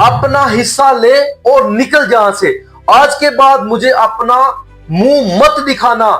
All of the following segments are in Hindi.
अपना हिस्सा ले और निकल जहां से। आज के बाद मुझे अपना मुंह मत दिखाना।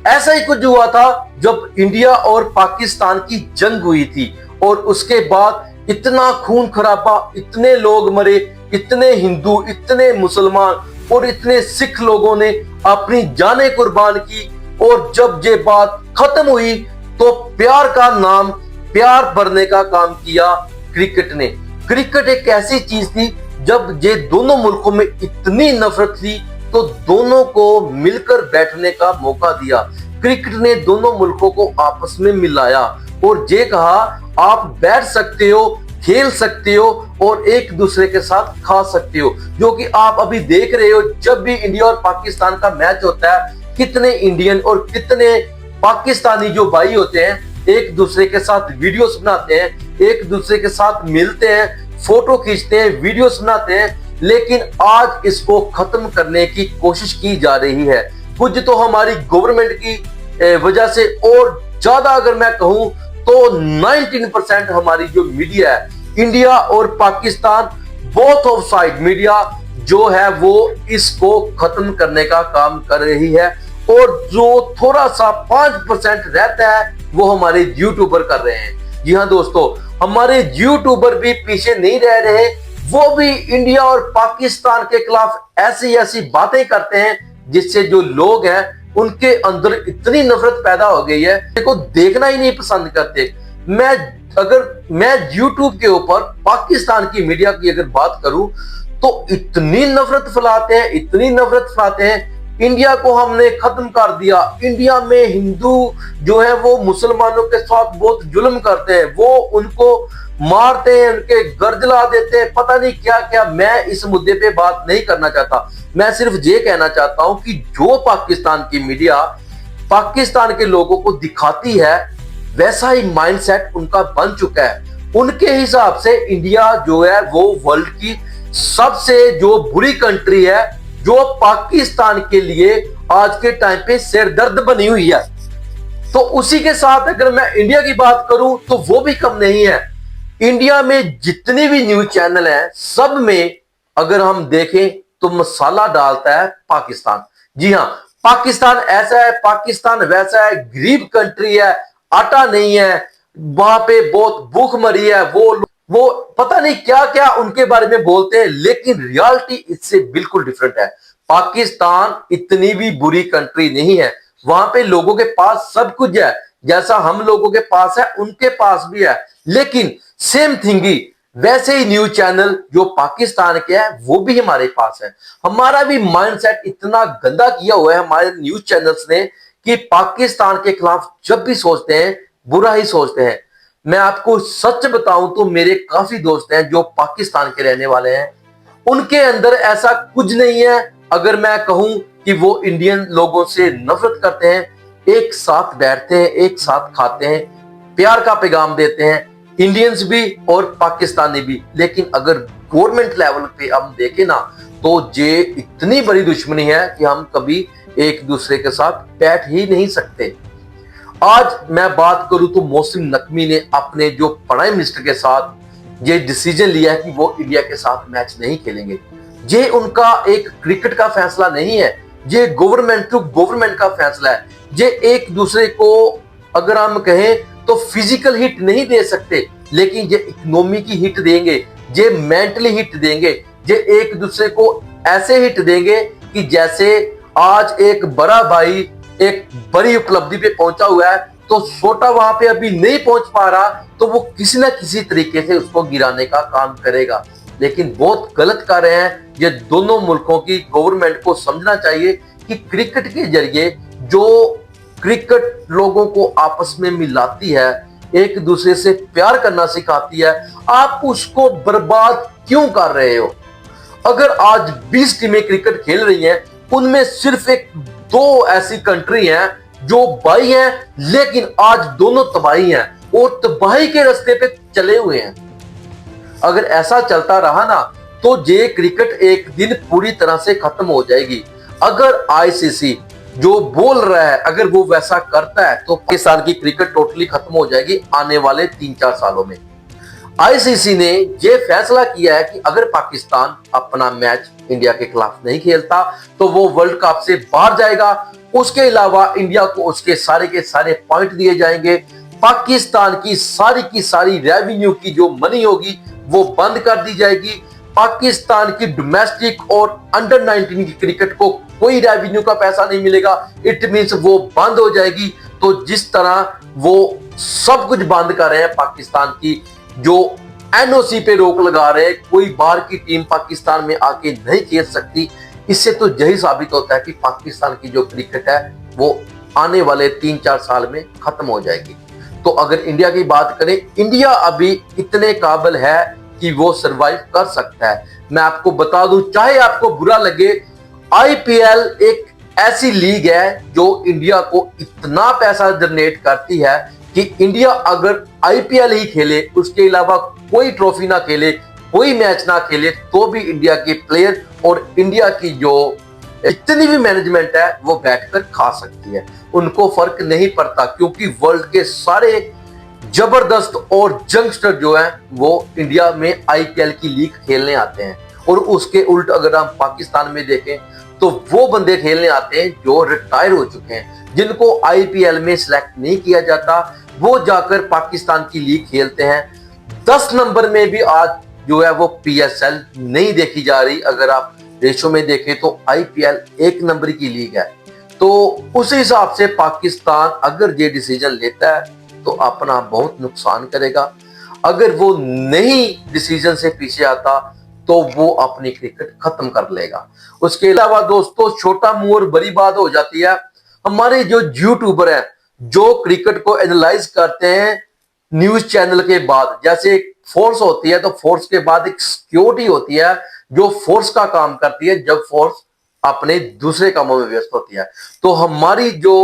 ऐसा ही कुछ हुआ था जब इंडिया और पाकिस्तान की जंग हुई थी, और उसके बाद इतना खून खराबा, इतने लोग मरे, इतने हिंदू, इतने मुसलमान और इतने सिख लोगों ने अपनी जानें कुर्बान की। और जब ये बात खत्म हुई तो प्यार का नाम, प्यार भरने का काम किया क्रिकेट ने। क्रिकेट एक ऐसी चीज थी, जब ये दोनों मुल्कों में इतनी नफरत थी तो दोनों को मिलकर बैठने का मौका दिया। क्रिकेट ने दोनों मुल्कों को आपस में मिलाया और ये कहा आप बैठ सकते हो, खेल सकते हो और एक दूसरे के साथ खा सकते हो। जो कि आप अभी देख रहे हो, जब भी इंडिया और पाकिस्तान का मैच होता है, कितने इंडियन और कितने पाकिस्तानी जो भाई होते हैं एक दूसरे के साथ वीडियोस बनाते हैं, एक दूसरे के साथ मिलते हैं, फोटो खींचते हैं, वीडियोस बनाते हैं। लेकिन आज इसको खत्म करने की कोशिश की जा रही है, कुछ तो हमारी गवर्नमेंट की वजह से, और ज्यादा अगर मैं कहूं तो 19% हमारी जो मीडिया है, इंडिया और Pakistan both of side media जो है वो इसको खत्म करने का काम कर रही है। और जो थोड़ा सा 5% रहता है वो हमारे यूट्यूबर कर रहे हैं। जी हाँ दोस्तों, हमारे यूट्यूबर भी पीछे नहीं रह रहे, वो भी इंडिया और पाकिस्तान के खिलाफ ऐसी ऐसी बातें करते हैं जिससे जो लोग हैं उनके अंदर इतनी नफरत पैदा हो गई है, देखो देखना ही नहीं पसंद करते। मैं यूट्यूब के ऊपर पाकिस्तान की मीडिया की अगर बात करूं तो इतनी नफरत फैलाते हैं, इतनी नफरत फैलाते हैं। इंडिया को हमने खत्म कर दिया, इंडिया में हिंदू जो है वो मुसलमानों के साथ बहुत जुल्म करते हैं, वो उनको मारते हैं, उनके घर जला देते हैं, पता नहीं क्या क्या। मैं इस मुद्दे पे बात नहीं करना चाहता, मैं सिर्फ ये कहना चाहता हूं कि जो पाकिस्तान की मीडिया पाकिस्तान के लोगों को दिखाती है वैसा ही माइंडसेट उनका बन चुका है। उनके हिसाब से इंडिया जो है वो वर्ल्ड की सबसे जो बुरी कंट्री है, जो पाकिस्तान के लिए आज के टाइम पे सिरदर्द बनी हुई है। तो उसी के साथ अगर मैं इंडिया की बात करूं तो वो भी कम नहीं है। इंडिया में जितने भी न्यूज चैनल हैं सब में अगर हम देखें तो मसाला डालता है पाकिस्तान। जी हाँ, पाकिस्तान ऐसा है, पाकिस्तान वैसा है, गरीब कंट्री है, आटा नहीं है, वहां पे बहुत भूख मरी है, वो पता नहीं क्या क्या उनके बारे में बोलते हैं, लेकिन रियलिटी इससे बिल्कुल डिफरेंट है। पाकिस्तान इतनी भी बुरी कंट्री नहीं है, वहां पे लोगों के पास सब कुछ है, जैसा हम लोगों के पास है उनके पास भी है। लेकिन सेम थिंग ही वैसे ही न्यूज चैनल जो पाकिस्तान के हैं वो भी हमारे पास है। हमारा भी माइंडसेट इतना गंदा किया हुआ है हमारे न्यूज चैनल्स ने कि पाकिस्तान के खिलाफ जब भी सोचते हैं बुरा ही सोचते हैं। मैं आपको सच बताऊं तो मेरे काफी दोस्त हैं जो पाकिस्तान के रहने वाले हैं, उनके अंदर ऐसा कुछ नहीं है। अगर मैं कहूं कि वो इंडियन लोगों से नफरत करते हैं, एक साथ बैठते हैं, एक साथ खाते हैं, प्यार का पैगाम देते हैं, इंडियंस भी और पाकिस्तानी भी। लेकिन अगर गवर्नमेंट लेवल पे हम देखें ना तो ये इतनी बड़ी दुश्मनी है कि हम कभी एक दूसरे के साथ बैठ ही नहीं सकते। आज मैं बात करूं तो मोहसिन नकवी ने अपने जो प्राइम मिनिस्टर के साथ ये डिसीजन लिया है कि वो इंडिया के साथ मैच नहीं खेलेंगे। ये उनका एक क्रिकेट का फैसला नहीं है, ये गवर्नमेंट टू गवर्नमेंट का फैसला है। ये एक दूसरे को अगर हम कहें तो फिजिकल हिट नहीं दे सकते, लेकिन ये इकोनॉमी की हिट देंगे, ये मेंटली हिट देंगे, ये एक दूसरे को ऐसे हिट देंगे कि जैसे आज एक बड़ा भाई एक बड़ी उपलब्धि पे पहुंचा हुआ है तो छोटा वहां पे अभी नहीं पहुंच पा रहा, तो वो किसी ना किसी तरीके से उसको गिराने का काम करेगा। लेकिन बहुत गलत कर रहे हैं। ये दोनों मुल्कों की गवर्नमेंट को समझना चाहिए कि क्रिकेट के जरिए जो क्रिकेट लोगों को आपस में मिलाती है, एक दूसरे से प्यार करना सिखाती है, आप उसको बर्बाद क्यों कर रहे हो? अगर आज 20 टीमें क्रिकेट खेल रही हैं, उनमें सिर्फ एक दो ऐसी कंट्री हैं जो भाई हैं, लेकिन आज दोनों तबाही हैं और तबाही के रास्ते पे चले हुए हैं। अगर ऐसा चलता रहा ना तो ये क्रिकेट एक दिन पूरी तरह से खत्म हो जाएगी। अगर आईसीसी जो बोल रहा है अगर वो वैसा करता है तो पाकिस्तान की क्रिकेट टोटली खत्म हो जाएगी आने वाले 3-4 सालों में। आईसीसी ने यह फैसला किया है कि अगर पाकिस्तान अपना मैच इंडिया के खिलाफ नहीं खेलता तो वो वर्ल्ड कप से बाहर जाएगा। उसके अलावा इंडिया को उसके सारे के सारे पॉइंट दिए जाएंगे। पाकिस्तान की सारी रेवेन्यू की जो मनी होगी वो बंद कर दी जाएगी। पाकिस्तान की डोमेस्टिक और अंडर 19 की क्रिकेट को कोई रेवेन्यू का पैसा नहीं मिलेगा। इट मींस वो बंद हो जाएगी। तो जिस तरह वो सब कुछ बंद कर रहे हैं, पाकिस्तान की जो एनओसी पे रोक लगा रहे हैं, कोई बाहर की टीम पाकिस्तान में आके नहीं खेल सकती, इससे तो यही साबित होता है कि पाकिस्तान की जो क्रिकेट है वो आने वाले 3-4 साल में खत्म हो जाएगी। तो अगर इंडिया की बात करें, इंडिया अभी इतने काबिल है कि वो सरवाइव कर सकता है। मैं आपको बता दूं, चाहे आपको बुरा लगे, आईपीएल एक ऐसी लीग है जो इंडिया को इतना पैसा जनरेट करती है कि इंडिया अगर आईपीएल ही खेले, उसके अलावा कोई ट्रॉफी ना खेले, कोई मैच ना खेले, तो भी इंडिया के प्लेयर और इंडिया की जो इतनी भी मैनेजमेंट है वो बैठकर खा सकती है। उनको फर्क नहीं पड़ता, क्योंकि वर्ल्ड के सारे जबरदस्त और यंगस्टर जो है वो इंडिया में आईपीएल की लीग खेलने आते हैं। और उसके उल्ट अगर हम पाकिस्तान में देखें तो वो बंदे खेलने आते हैं जो रिटायर हो चुके हैं, जिनको आईपीएल में सिलेक्ट नहीं किया जाता, वो जाकर पाकिस्तान की लीग खेलते हैं। 10 नंबर में भी आज जो है वो पीएसएल नहीं देखी जा रही। अगर आप रेशो में देखें तो आईपीएल 1 नंबर की लीग है। तो उस हिसाब से पाकिस्तान अगर ये डिसीजन लेता है तो अपना बहुत नुकसान करेगा। अगर वो नहीं डिसीजन से पीछे आता तो वो अपनी क्रिकेट खत्म कर लेगा। उसके अलावा दोस्तों, छोटा मुंह और बड़ी बात हो जाती है। हमारे जो यूट्यूबर हैं जो क्रिकेट को एनालाइज करते हैं न्यूज चैनल के बाद, जैसे फोर्स होती है तो फोर्स के बाद एक सिक्योरिटी होती है जो फोर्स का काम करती है जब फोर्स अपने दूसरे कामों में व्यस्त होती है। तो हमारी जो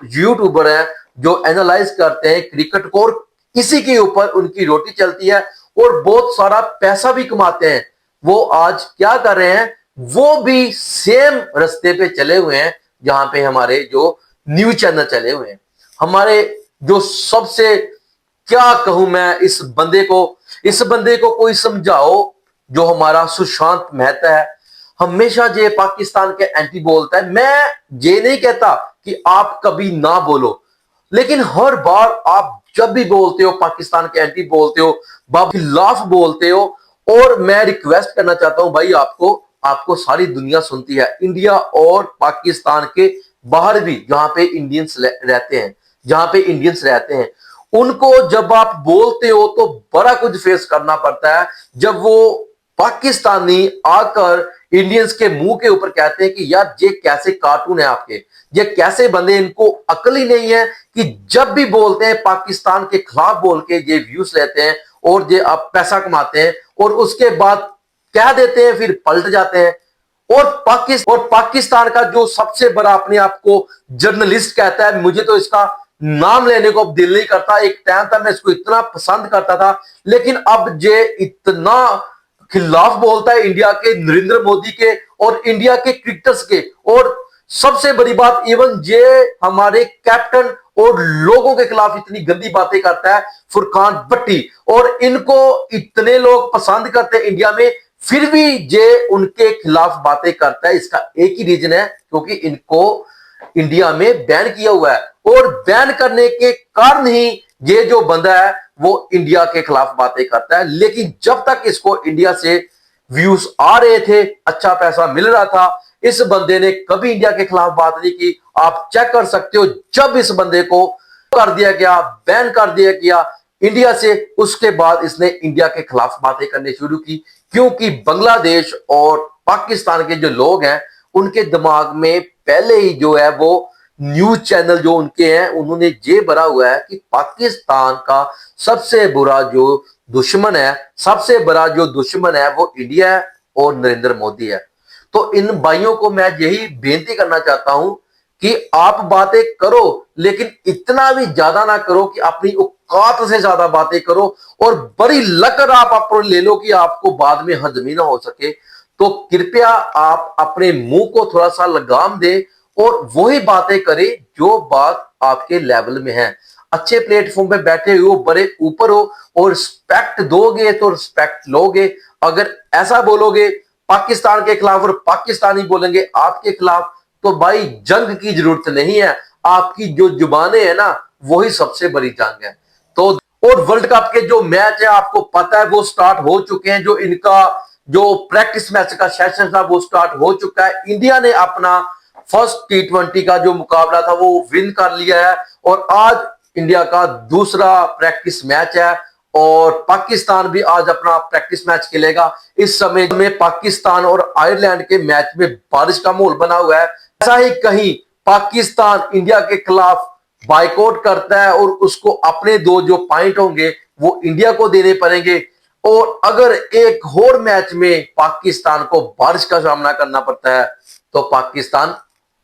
यूट्यूबर है जो एनालाइज करते हैं क्रिकेट को, और इसी के ऊपर उनकी रोटी चलती है और बहुत सारा पैसा भी कमाते हैं, वो आज क्या कर रहे हैं, वो भी सेम रास्ते पे चले हुए हैं जहां पे हमारे जो न्यूज चैनल चले हुए हैं। हमारे जो सबसे, क्या कहूं मैं, इस बंदे को कोई समझाओ, जो हमारा सुशांत मेहता है, हमेशा जे पाकिस्तान के एंटी बोलता है। मैं ये नहीं कहता कि आप कभी ना बोलो, लेकिन हर बार आप जब भी बोलते हो पाकिस्तान के एंटी बोलते हो, खिलाफ बोलते हो। और मैं रिक्वेस्ट करना चाहता हूं भाई, आपको सारी दुनिया सुनती है, इंडिया और पाकिस्तान के बाहर भी जहां पे इंडियंस रहते हैं, उनको जब आप बोलते हो तो बड़ा कुछ फेस करना पड़ता है। जब वो पाकिस्तानी आकर इंडियंस के मुंह के ऊपर कहते हैं कि यार ये कैसे कार्टून है आपके, ये कैसे बंदे, इनको अकल ही नहीं है कि जब भी बोलते हैं पाकिस्तान के खिलाफ बोल के ये व्यूज लेते हैं और ये आप पैसा कमाते हैं, और उसके बाद कह देते हैं फिर पलट जाते हैं। और पाकिस्तान का जो सबसे बड़ा अपने आप को जर्नलिस्ट कहता है, मुझे तो इसका नाम लेने को अब दिल नहीं करता। एक टाइम था मैं इसको इतना पसंद करता था, लेकिन अब ये इतना खिलाफ बोलता है इंडिया के, नरेंद्र मोदी के और इंडिया के क्रिकेटर्स के। और सबसे बड़ी बात, इवन ये हमारे कैप्टन और लोगों के खिलाफ इतनी गंदी बातें करता है, फुरकान भट्टी, और इनको इतने लोग पसंद करते हैं इंडिया में, फिर भी ये उनके खिलाफ बातें करता है। इसका एक ही रीजन है, क्योंकि इनको इंडिया में बैन किया हुआ है, और बैन करने के कारण ही ये जो बंदा है वो इंडिया के खिलाफ बातें करता है। लेकिन जब तक इसको इंडिया से व्यूज आ रहे थे, अच्छा पैसा मिल रहा था, इस बंदे ने कभी इंडिया के खिलाफ बात नहीं की। आप चेक कर सकते हो, जब इस बंदे को कर दिया गया, बैन कर दिया गया इंडिया से, उसके बाद इसने इंडिया के खिलाफ बातें करनी शुरू की। क्योंकि बांग्लादेश और पाकिस्तान के जो लोग हैं उनके दिमाग में पहले ही जो है वो न्यूज चैनल जो उनके हैं, उन्होंने ये भरा हुआ है कि पाकिस्तान का सबसे बड़ा जो दुश्मन है वो इंडिया है और नरेंद्र मोदी है। तो इन भाइयों को मैं यही बेनती करना चाहता हूं कि आप बातें करो, लेकिन इतना भी ज्यादा ना करो कि अपनी औकात से ज्यादा बातें करो और बड़ी लकर आप अपने ले लो कि आपको बाद में हजम ही ना हो सके। तो कृपया आप अपने मुंह को थोड़ा सा लगाम दे और वही बातें करें जो बात आपके लेवल में है। अच्छे प्लेटफॉर्म पे बैठे हो, बड़े ऊपर हो और रिस्पेक्ट दोगे तो रिस्पेक्ट लोगे। अगर ऐसा बोलोगे पाकिस्तान के खिलाफ और पाकिस्तानी बोलेंगे आपके खिलाफ, तो भाई जंग की जरूरत नहीं है। आपकी जो जुबानें है ना, वही सबसे बड़ी जंग है। तो और वर्ल्ड कप के जो मैच है आपको पता है वो स्टार्ट हो चुके हैं। जो इनका जो प्रैक्टिस मैच का सेशन था वो स्टार्ट हो चुका है। इंडिया ने अपना फर्स्ट T20 का जो मुकाबला था वो विन कर लिया है और आज इंडिया का दूसरा प्रैक्टिस मैच है और पाकिस्तान भी आज अपना प्रैक्टिस मैच खेलेगा। इस समय में पाकिस्तान और आयरलैंड के मैच में बारिश का माहौल बना हुआ है। ऐसा ही कहीं पाकिस्तान इंडिया के खिलाफ बाइकआउट करता है और उसको अपने दो जो पॉइंट होंगे वो इंडिया को देने पड़ेंगे। और अगर एक और मैच में पाकिस्तान को बारिश का सामना करना पड़ता है तो पाकिस्तान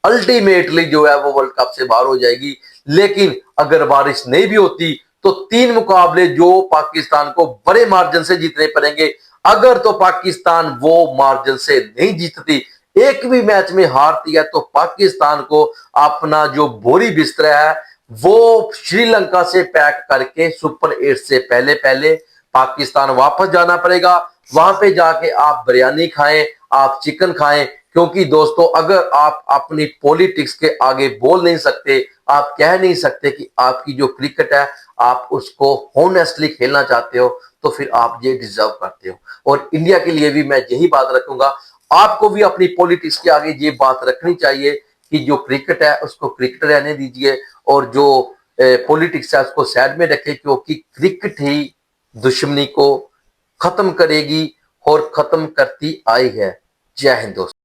अल्टीमेटली जो है वो वर्ल्ड कप से बाहर हो जाएगी। लेकिन अगर बारिश नहीं भी होती तो 3 मुकाबले जो पाकिस्तान को बड़े मार्जिन से जीतने पड़ेंगे। अगर तो पाकिस्तान वो मार्जिन से नहीं जीतती, एक भी मैच में हारती है, तो पाकिस्तान को अपना जो बोरी बिस्तरा है वो श्रीलंका से पैक करके सुपर 8 से पहले पहले पाकिस्तान वापस जाना पड़ेगा। वहां पे जाके आप बिरयानी खाएं, आप चिकन खाएं, क्योंकि दोस्तों अगर आप अपनी पॉलिटिक्स के आगे बोल नहीं सकते, आप कह नहीं सकते कि आपकी जो क्रिकेट है आप उसको हॉनेस्टली खेलना चाहते हो, तो फिर आप ये डिजर्व करते हो। और इंडिया के लिए भी मैं यही बात रखूंगा, आपको भी अपनी पॉलिटिक्स के आगे ये बात रखनी चाहिए कि जो क्रिकेट है उसको क्रिकेट रहने दीजिए और जो पॉलिटिक्स है उसको साइड में रखें, क्योंकि क्रिकेट ही दुश्मनी को खत्म करेगी और खत्म करती आई है। जय हिंद दोस्तों।